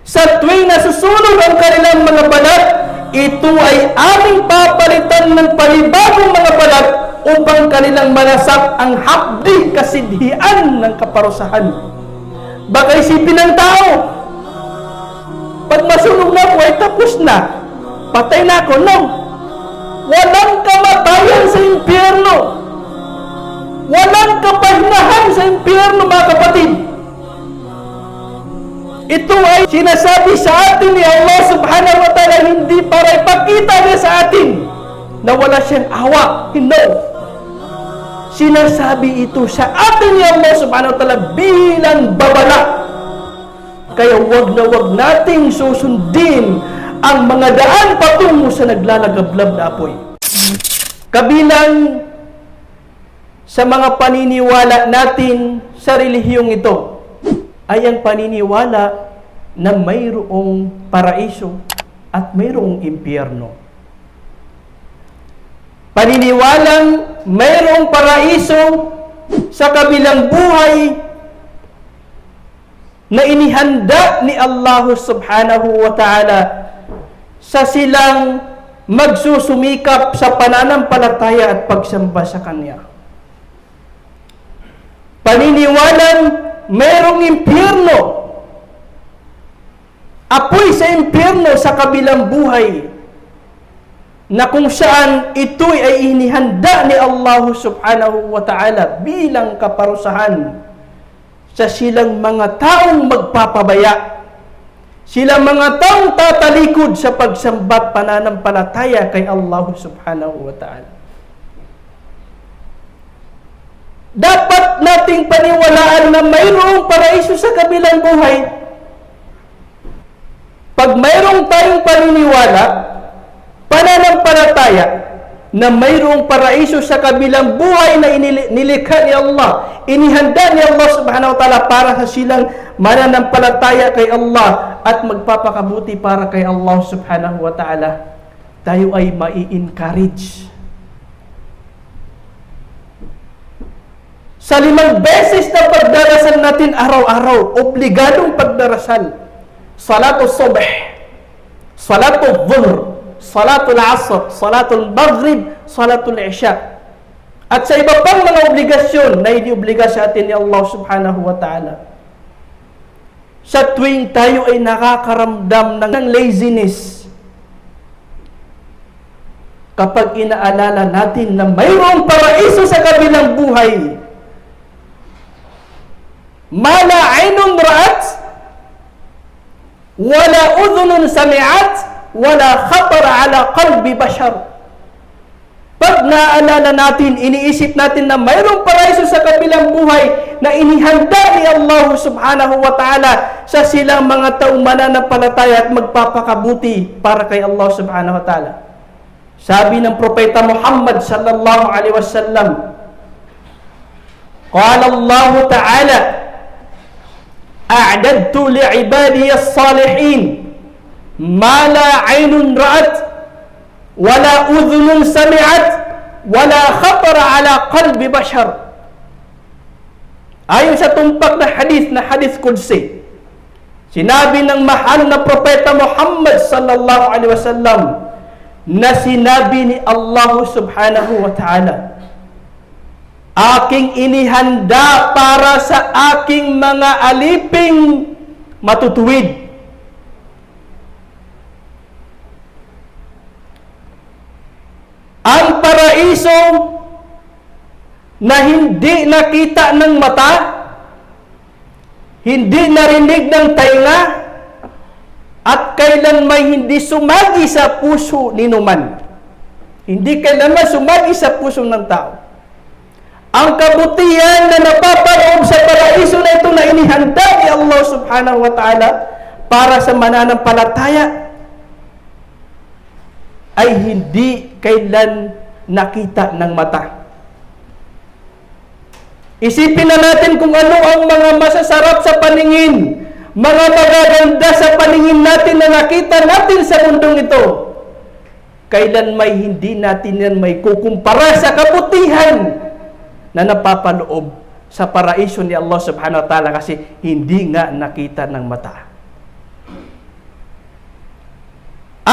Sa tuwing nasusunog ang kanilang mga balat, ito ay aming papalitan ng panibagong mga balat upang kanilang manasap ang hapdi kasidhian ng kaparusahan. Baka isipin ng tao, pag masunog na ako ay tapos na, patay na ako. No, walang kamatayan sa impyerno, walang kapahinahan sa impyerno, mga kapatid. Ito ay sinasabi sa atin ni Allah subhanahu wa ta'ala hindi para ipakita niya sa atin na wala siyang awa. Hindi. Sinasabi ito sa atin ni Allah subhanahu wa ta'ala bilang babala. Kaya wag na wag nating susundin ang mga daan patungo sa naglalagablab na apoy. Kabilang sa mga paniniwala natin sa relihiyong ito ay ang paniniwala na mayroong paraiso at mayroong impyerno. Paniniwalang mayroong paraiso sa kabilang buhay na inihanda ni Allah subhanahu wa ta'ala sa silang magsusumikap sa pananampalataya at pagsamba sa Kanya. Paniniwalang mayroong impyerno, apoy sa impyerno sa kabilang buhay, na kung saan ito'y ay inihanda ni Allah subhanahu wa ta'ala bilang kaparusahan sa silang mga taong magpapabaya, silang mga taong tatalikod sa pagsambat pananampalataya kay Allah subhanahu wa ta'ala. Dapat nating paniwalaan na mayroong paraiso sa kabilang buhay. Pag mayroong tayong paniniwala, pananampalataya, na mayroong paraiso sa kabilang buhay na nilikha ni Allah, inihanda ni Allah subhanahu wa ta'ala para sa silang mananampalataya kay Allah at magpapakabuti para kay Allah subhanahu wa ta'ala, tayo ay mai-encourage. Sa 5 beses na pagdarasal natin araw-araw, obligadong pagdarasal. Salatul subh, salatul dhuhr, salatul asr, salatul maghrib, salatul isya. At sa iba pang mga obligasyon na iniubliga sa atin ni Allah subhanahu wa ta'ala. Sa tuwing tayo ay nakakaramdam ng laziness, kapag inaalala natin na mayroong paraiso sa kabilang buhay, ma la aynun ra'at wala udhunun sami'at wala khatara ala qalbi bashar. Pag naalala natin, iniisip natin na mayroong paraiso sa kabilang buhay na inihanda ni Allah subhanahu wa ta'ala sa silang mga taong mananampalataya at magpapakabuti para kay Allah subhanahu wa ta'ala. Sabi ng Propeta Muhammad sallallahu alaihi wasallam, qala Allah ta'ala, a'dadtu li'ibadiy as-salihin ma la 'aynun ra'at wala udhunun sami'at wala khatara ala qalbi bashar. Ayon sa tumpak na hadith qudsi, sinabi ng mahal na Propeta Muhammad sallallahu alaihi wasallam na sinabi ni Allah subhanahu wa ta'ala, aking inihanda para sa aking mga aliping matutuwid. Ang paraiso na hindi nakita ng mata, hindi narinig ng tainga, at kailanman hindi sumagi sa puso ni numan. Hindi kailanman sumagi sa puso ng tao. Ang kabutihan na napapaloob sa paraiso na ito na inihanda ni Allah subhanahu wa ta'ala para sa mananampalataya ay hindi kailan nakita ng mata. Isipin na natin kung ano ang mga masasarap sa paningin, mga magaganda sa paningin natin na nakita natin sa mundong ito. Kailan may hindi natin yan may kukumpara sa kabutihan na napapaloob sa paraiso ni Allah subhanahu wa ta'ala kasi hindi nga nakita ng mata.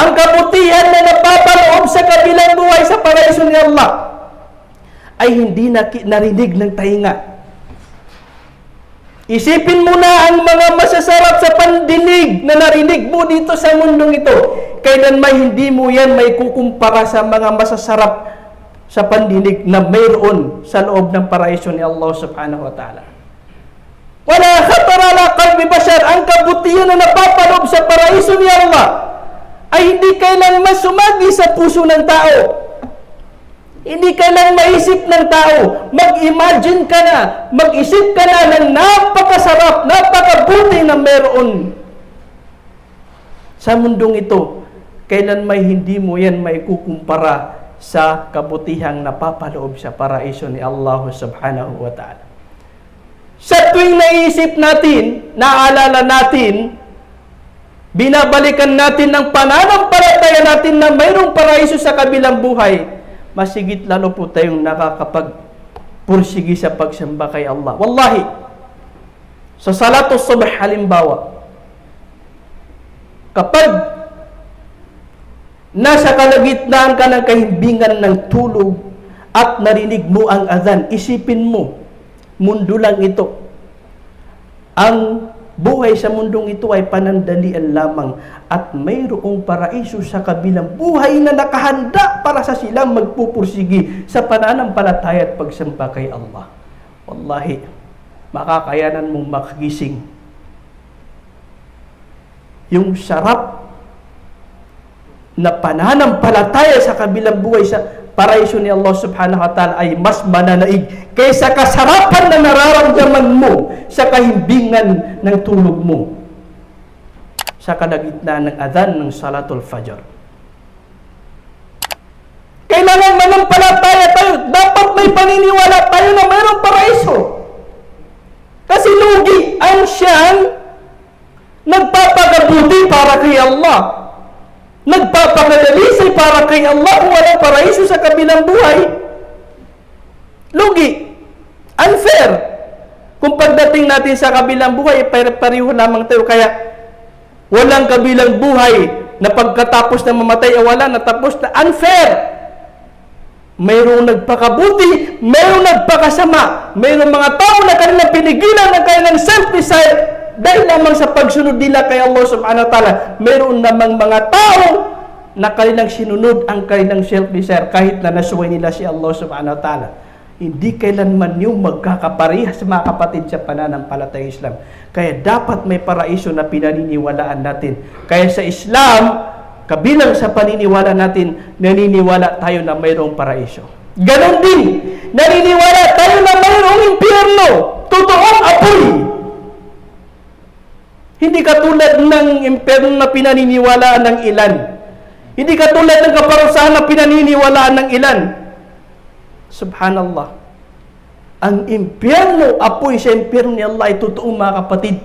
ang kabutihan na napapaloob sa kabilang buhay sa paraiso ni Allah ay hindi narinig ng tainga. Isipin mo na ang mga masasarap sa pandinig na narinig mo dito sa mundong ito. Kailanman hindi mo yan may kukumpara sa mga masasarap sa pandinig na mayroon sa loob ng paraiso ni Allah subhanahu wa ta'ala. Wala khatara ala qalbi bashar, ang kabutihan na napapaloob sa paraiso ni Allah ay hindi kailanman sumagi sa puso ng tao. Hindi kailanman maisip ng tao. Mag-imagine ka na, mag-isip ka na ng napakasarap, napakabuti na meron sa mundong ito. Kailanman hindi mo yan may kukumpara sa kabutihang napapaloob sa paraiso ni Allah subhanahu wa ta'ala. Sa tuwing naisip natin, naaalala natin, binabalikan natin ang pananampalataya natin na mayroong paraiso sa kabilang buhay, masigit lalo po tayong nakakapagpursigi sa pagsamba kay Allah. Wallahi, sa salatus subh halimbawa, kapag nasa kalagitnaan ka ng kahimbingan ng tulog at narinig mo ang adhan, isipin mo, mundo lang ito. Ang buhay sa mundong ito ay panandalian lamang at mayroong paraiso sa kabilang buhay na nakahanda para sa silang magpupursigi sa pananampalataya at pagsamba kay Allah. Wallahi, makakayanan mong makagising. Yung sarap na pananampalataya sa kabilang buhay sa paraiso ni Allah subhanahu wa ta'ala ay mas mananaig kaysa kasarapan na nararamdaman mo sa kahimbingan ng tulog mo sa kalagitnaan ng adhan ng salatul fajr. Kailangan manampalataya tayo. Dapat may paniniwala tayo na mayroong paraiso. Kasi lugi ang siyang nagpapagabuti para kay Allah, nagpapangadalisay para kay Allah kung walang paraiso sa kabilang buhay. Lugi. Unfair. Kung pagdating natin sa kabilang buhay, pareho lamang tayo. Kaya, walang kabilang buhay na pagkatapos na mamatay, wala, natapos na. Unfair. Mayroong nagpakabuti, mayroong nagpakasama, mayroong mga tao na kanilang pinigilan ng kanilang self-desire dahil lamang sa pagsunod nila kay Allah subhanahu wa ta'ala. Mayroon namang mga tao na kanilang sinunod ang kanilang self-desire kahit na nasuway nila si Allah subhanahu wa ta'ala. Hindi kailanman yung magkakaparehas mga kapatid sa pananampalataya Islam. Kaya dapat may paraiso na pinaniniwalaan natin. Kaya sa Islam, kabilang sa paniniwala natin, naniniwala tayo na mayroong paraiso. Ganon din, naniniwala tayo na mayroong impyerno, totoong apoy. Hindi katulad ng impyerno na pinaniniwalaan ng ilan. Hindi katulad ng kaparusahan na pinaniniwalaan ng ilan. Subhanallah. Ang impyerno, apoy sa impyerno ni Allah ay totoong mga kapatid.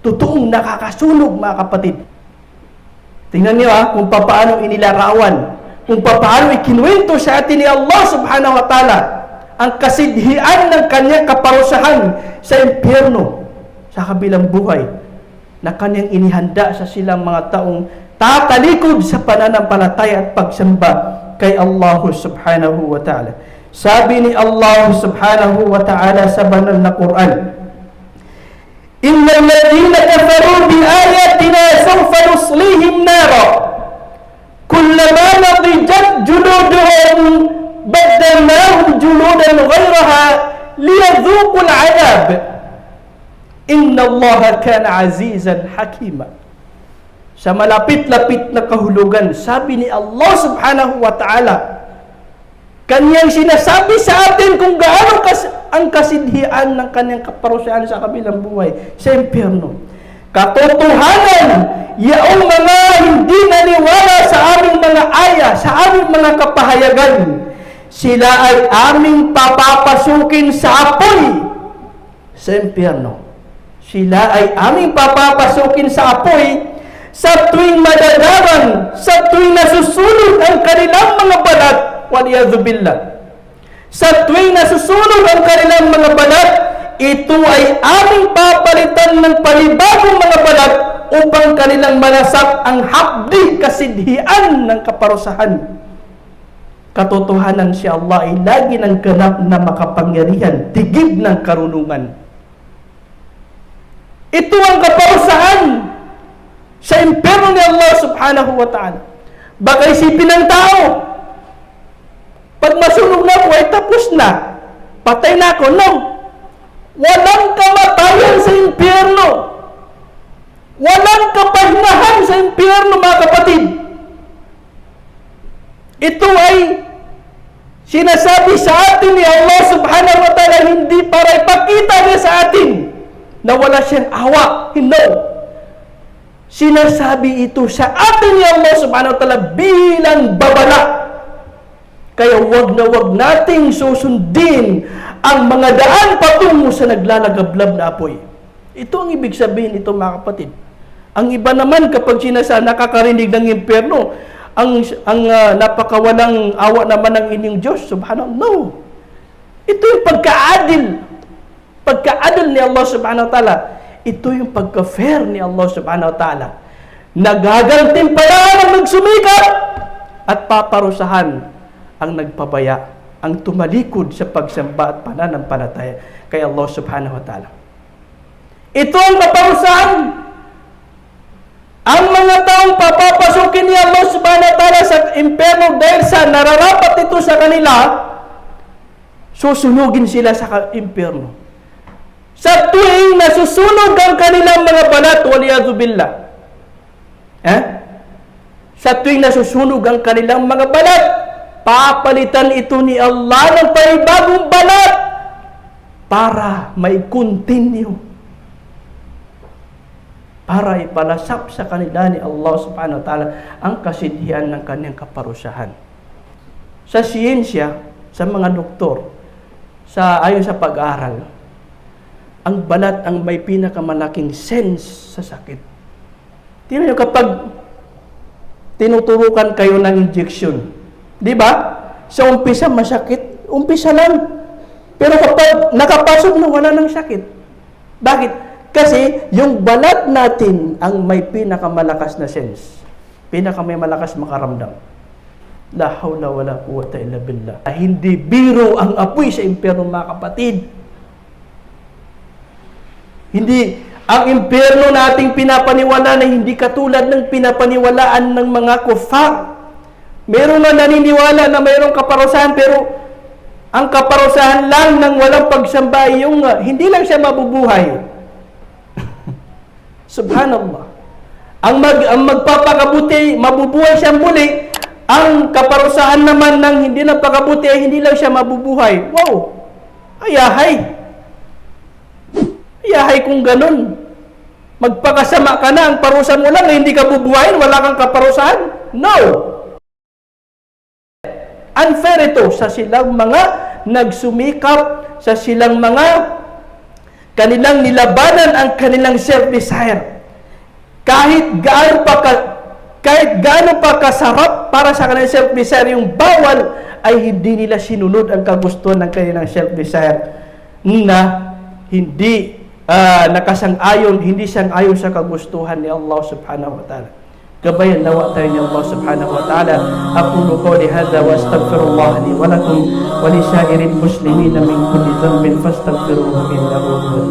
Totoong nakakasunog mga kapatid. Tingnan niyo kung paano inilarawan, kung paano ikinuwento sa atin ni Allah subhanahu wa ta'ala ang kasidhian ng kanyang kaparusahan sa impyerno, sa kabilang buhay, na kanyang inihanda sa silang mga taong tatalikod sa pananampalataya at pagsamba kay Allah subhanahu wa ta'ala. Sabi ni Allah subhanahu wa ta'ala sa banal na Quran, Innal ladhina kafaru bi ayatina sawfa nuslihim nara kullama nadijat juluduhum baddalnahum juludan ghayraha liyadhuqul 'adab Inna Allah kana azizan hakima. Sa malapit-lapit na kahulugan, sabi ni Allah subhanahu wa ta'ala, kanyang sinasabi sa atin kung gaano ang kasidhian ng kanyang kaparusahan sa kabilang buhay sa impyerno. Katotohanan, yaong mga hindi naniwala sa aming mga aya, sa aming mga kapahayagan, sila ay aming papapasukin sa apoy sa impyerno. Sila ay aming papapasukin sa apoy sa tuwing madadaman, sa tuwing nasusunod ang kanilang mga balat, waliyadhu billah. Sa tuwing nasusunod ang kanilang mga balat, ito ay aming papalitan ng panibagong mga balat, upang kanilang manasap ang hapdi kasidhian ng kaparusahan. Katotohanan si Allah ay lagi ng ganap na makapangyarihan, tigib ng karunungan. Ito ang kaparusahan sa impyerno ni Allah subhanahu wa ta'ala. Baka isipin ng tao, pag masunog na ako ay tapos na, patay na ako. No! Walang kamatayan sa impyerno. Walang kapahinahan sa impyerno, mga kapatid. Ito ay sinasabi sa atin ni Allah subhanahu wa ta'ala hindi para ipakita niya sa atin na wala siyang awa. Hindi. Sinasabi ito sa atin ni Allah subhanahu wa ta'ala bilang babala. Kaya wag na wag nating susundin ang mga daan patungo sa naglalagablab na apoy. Ito ang ibig sabihin ito, mga kapatid. Ang iba naman kapag nakakarinig ng impyerno, ang napakawalang awa naman ng inyong Diyos, subhanahu. No. Ito yung pagkaadil. Pagkaadil ni Allah subhanahu wa ta'ala. Ito yung pagka-fair ni Allah subhanahu wa ta'ala. Nagagantimpalaan ang nagsumikap at paparusahan ang nagpabaya, ang tumalikod sa pagsamba at pananampalataya kay Allah subhanahu wa ta'ala. Ito ang kaparusahan. Ang mga taong papapasukin ni Allah subhanahu wa ta'ala sa impyerno dahil sa nararapat ito sa kanila, susunugin sila sa impyerno. Sa tuwing nasusunog ang kanilang mga balat, waliyadhu billah. Sa tuwing nasusunog ang kanilang mga balat, papalitan ito ni Allah ng panibagong balat para may continue. Para ipalasap sa kanila ni Allah subhanahu wa ta'ala ang kasidhian ng kanyang kaparusahan. Sa siyensya, sa mga doktor, ayon sa pag-aaral, ang balat ang may pinakamalaking sense sa sakit. Tingnan nyo kapag tinuturukan kayo ng injection, di ba? Sa umpisa masakit, umpisa lang. Pero kapag nakapasok na, wala ng sakit. Bakit? Kasi yung balat natin ang may pinakamalakas na sense. May malakas makaramdam. La hawla wala quwwata illa billah. Hindi biro ang apoy sa impyerno, mga kapatid. Hindi ang impyerno nating pinapaniwala na hindi katulad ng pinapaniwalaan ng mga kufar. Meron na naniniwala na mayroong kaparusahan, pero ang kaparusahan lang ng walang pagsamba ay yung hindi lang siya mabubuhay. Subhanallah. Ang magpapakabuti, mabubuhay siyang muli. Ang kaparusahan naman ng hindi nagpakabuti ay hindi lang siya mabubuhay. Wow! Ayahay! Ayahay kung ganun. Magpakasama ka na, ang parusa mo lang, hindi ka bubuhayin, wala kang kaparusahan. No! Unfair ito sa silang mga nagsumikap, sa silang mga kanilang nilabanan ang kanilang self-desire. Kahit gaano pa kasarap para sa kanilang self-desire yung bawal, ay hindi nila sinunod ang kagustuhan ng kanilang self-desire na hindi nakasang-ayon, hindi sang-ayon sa kagustuhan ni Allah subhanahu wa ta'ala. Gabayan nawa tayo ni Allah subhanahu wa ta'ala. Aqulu qawli hadha wa astaghfirullah li wa lakum wa li sairil muslimin min kulli dhanbin fastaghfiruhu innahu huwal